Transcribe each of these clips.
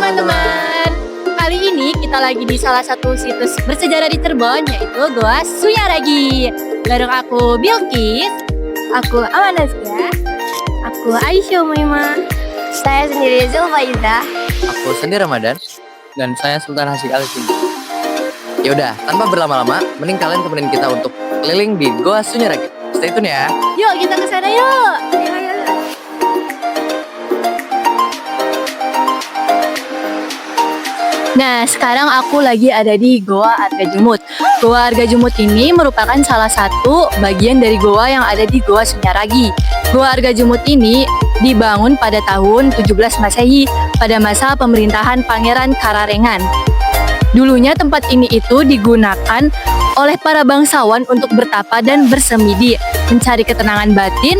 teman-teman. Kali ini kita lagi di salah satu situs bersejarah di Cirebon, yaitu Goa Sunyaragi. Bareng aku Bilkis, aku Amanasya, aku Aisyah Umaima, Saya sendiri Zulfaiza. Aku sendiri Ramadan, dan saya Sultan Hasyik Alifin. Yaudah, tanpa berlama-lama, mending kalian temenin kita untuk keliling di Goa Sunyaragi. Stay tune ya. Yuk kita ke sana yuk. Nah, sekarang aku lagi ada di Goa Argajumut. Goa Argajumut ini merupakan salah satu bagian dari goa yang ada di Goa Sunyaragi. Goa Argajumut ini dibangun pada tahun 17 Masehi pada masa pemerintahan Pangeran Kararengan. Dulunya tempat ini itu digunakan oleh para bangsawan untuk bertapa dan bersemedi, mencari ketenangan batin,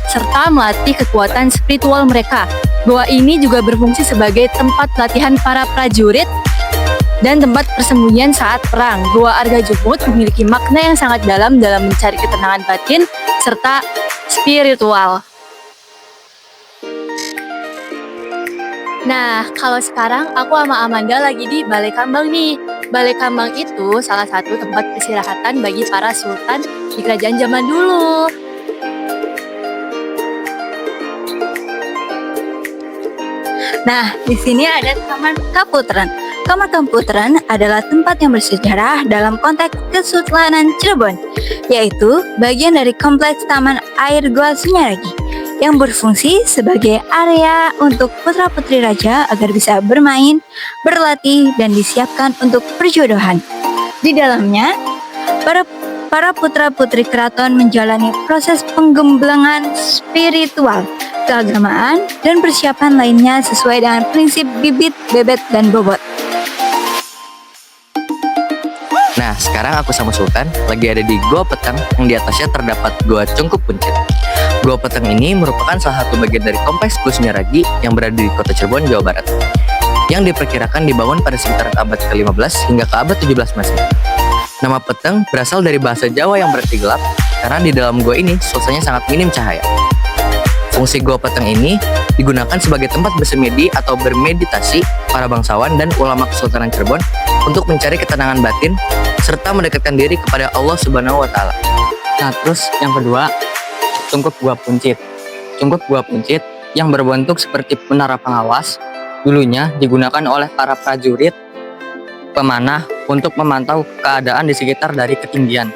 serta melatih kekuatan spiritual mereka. Goa ini juga berfungsi sebagai tempat latihan para prajurit dan tempat persembunyian saat perang. Goa Argajumut memiliki makna yang sangat dalam mencari ketenangan batin serta spiritual. Nah, kalau sekarang aku sama Amanda lagi di Balai Kambang nih. Balai Kambang itu salah satu tempat peristirahatan bagi para sultan di kerajaan zaman dulu. Nah, di sini ada Taman Kaputren. Taman Kaputren adalah tempat yang bersejarah dalam konteks Kesultanan Cirebon, yaitu bagian dari kompleks Taman Air Goa Sunyaragi yang berfungsi sebagai area untuk putra-putri raja agar bisa bermain, berlatih, dan disiapkan untuk perjodohan. Di dalamnya, para putra-putri keraton menjalani proses penggemblangan spiritual, keagamaan, dan persiapan lainnya sesuai dengan prinsip bibit, bebet, dan bobot. Nah, sekarang aku sama Sultan lagi ada di Goa Petang yang di atasnya terdapat Goa Cungkup Puncit. Goa Petang ini merupakan salah satu bagian dari kompleks Goa Sunyaragi yang berada di kota Cirebon, Jawa Barat, yang diperkirakan dibangun pada sekitar abad ke-15 hingga ke abad 17 Masehi. Nama Petang berasal dari bahasa Jawa yang berarti gelap, karena di dalam goa ini suasananya sangat minim cahaya. Fungsi Goa Petang ini digunakan sebagai tempat bersemedi atau bermeditasi para bangsawan dan ulama Kesultanan Cirebon untuk mencari ketenangan batin serta mendekatkan diri kepada Allah Subhanahu wa Ta'ala. Nah, terus yang kedua, Cungkup Goa Puncit. Cungkup Goa Puncit yang berbentuk seperti menara pengawas dulunya digunakan oleh para prajurit pemanah untuk memantau keadaan di sekitar dari ketinggian.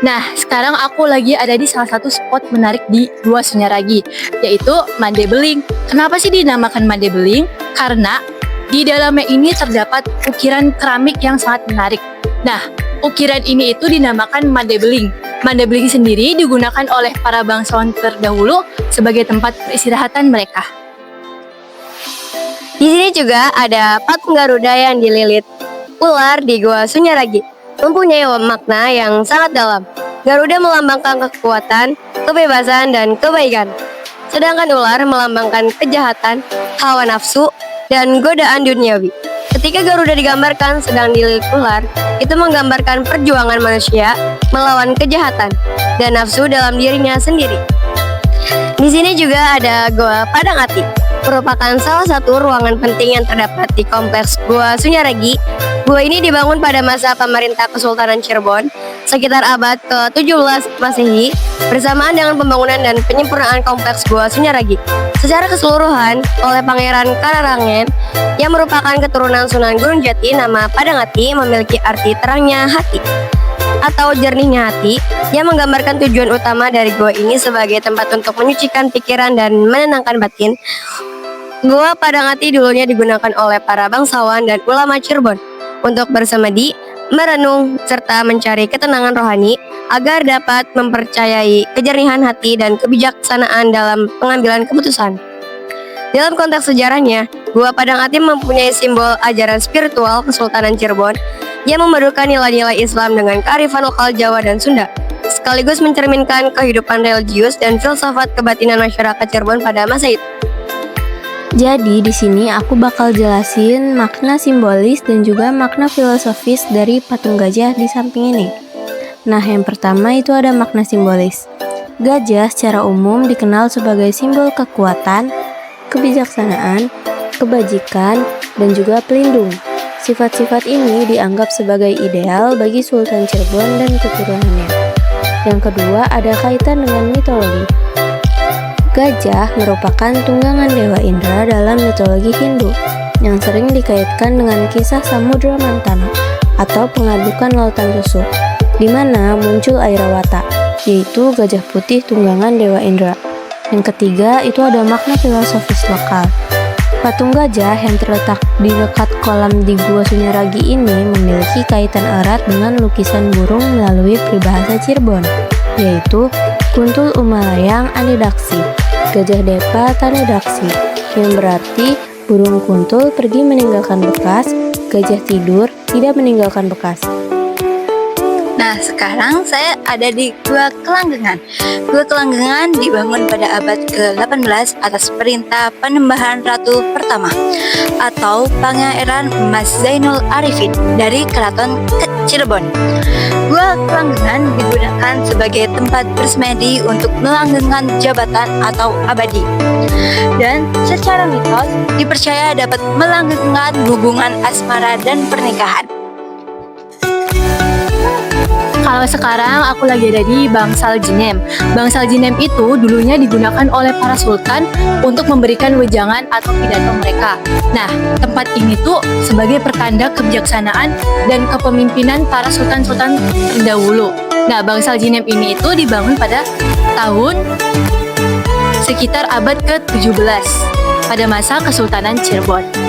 Nah, sekarang aku lagi ada di salah satu spot menarik di Goa Sunyaragi, yaitu Mande Beling. Kenapa sih dinamakan Mande Beling? Karena di dalamnya ini terdapat ukiran keramik yang sangat menarik. Nah, ukiran ini itu dinamakan Mande Beling. Mande Beling sendiri digunakan oleh para bangsawan terdahulu sebagai tempat peristirahatan mereka. Di sini juga ada patung Garuda yang dililit ular di Goa Sunyaragi, mempunyai makna yang sangat dalam. Garuda melambangkan kekuatan, kebebasan, dan kebaikan. Sedangkan ular melambangkan kejahatan, hawa nafsu, dan godaan duniawi. Ketika Garuda digambarkan sedang dililit ular, itu menggambarkan perjuangan manusia melawan kejahatan dan nafsu dalam dirinya sendiri. Di sini juga ada Goa Padang Ati, merupakan salah satu ruangan penting yang terdapat di kompleks Goa Sunyaragi. Goa ini dibangun pada masa pemerintah Kesultanan Cirebon sekitar abad ke-17 Masehi bersamaan dengan pembangunan dan penyempurnaan kompleks Goa Sunyaragi secara keseluruhan oleh Pangeran Kararengan yang merupakan keturunan Sunan Gunung Jati. Nama Padang Ati memiliki arti terangnya hati atau jernihnya hati yang menggambarkan tujuan utama dari goa ini sebagai tempat untuk menyucikan pikiran dan menenangkan batin. Goa Padang Ati dulunya digunakan oleh para bangsawan dan ulama Cirebon untuk bersemedi, merenung, serta mencari ketenangan rohani agar dapat mempercayai kejernihan hati dan kebijaksanaan dalam pengambilan keputusan. Dalam konteks sejarahnya, Goa Padang Ati mempunyai simbol ajaran spiritual Kesultanan Cirebon yang memadukan nilai-nilai Islam dengan kearifan lokal Jawa dan Sunda, sekaligus mencerminkan kehidupan religius dan filsafat kebatinan masyarakat Cirebon pada masa itu. Jadi di sini aku bakal jelasin makna simbolis dan juga makna filosofis dari patung gajah di samping ini. Nah, yang pertama itu ada makna simbolis. Gajah secara umum dikenal sebagai simbol kekuatan, kebijaksanaan, kebajikan, dan juga pelindung. Sifat-sifat ini dianggap sebagai ideal bagi Sultan Cirebon dan keturunannya. Yang kedua ada kaitan dengan mitologi. Gajah merupakan tunggangan Dewa Indra dalam mitologi Hindu yang sering dikaitkan dengan kisah Samudra Mantana atau pengadukan lautan tusuk, di mana muncul Airawata, yaitu gajah putih tunggangan Dewa Indra. Yang ketiga itu ada makna filosofis lokal. Patung gajah yang terletak di dekat kolam di Gua Sunyaragi ini memiliki kaitan erat dengan lukisan burung melalui peribahasa Cirebon, yaitu Kuntul Umalayang Anedaksi, Gajah Depa Tanedaksi, yang berarti burung kuntul pergi meninggalkan bekas, gajah tidur tidak meninggalkan bekas. Nah, sekarang saya ada di Gua Kelanggengan. Gua Kelanggengan dibangun pada abad ke-18 atas perintah Panembahan Ratu Pertama atau Pangeran Mas Zainul Arifin dari Keraton Cirebon. Gua Kelanggengan digunakan sebagai tempat bersemedi untuk melanggengkan jabatan atau abadi. Dan secara mitos dipercaya dapat melanggengkan hubungan asmara dan pernikahan. Kalau sekarang aku lagi ada di Bangsal Jinem. Bangsal Jinem itu dulunya digunakan oleh para sultan untuk memberikan wejangan atau pidato mereka. Nah, tempat ini tuh sebagai pertanda kebijaksanaan dan kepemimpinan para sultan-sultan terdahulu. Nah, Bangsal Jinem ini itu dibangun pada tahun sekitar abad ke-17 pada masa Kesultanan Cirebon.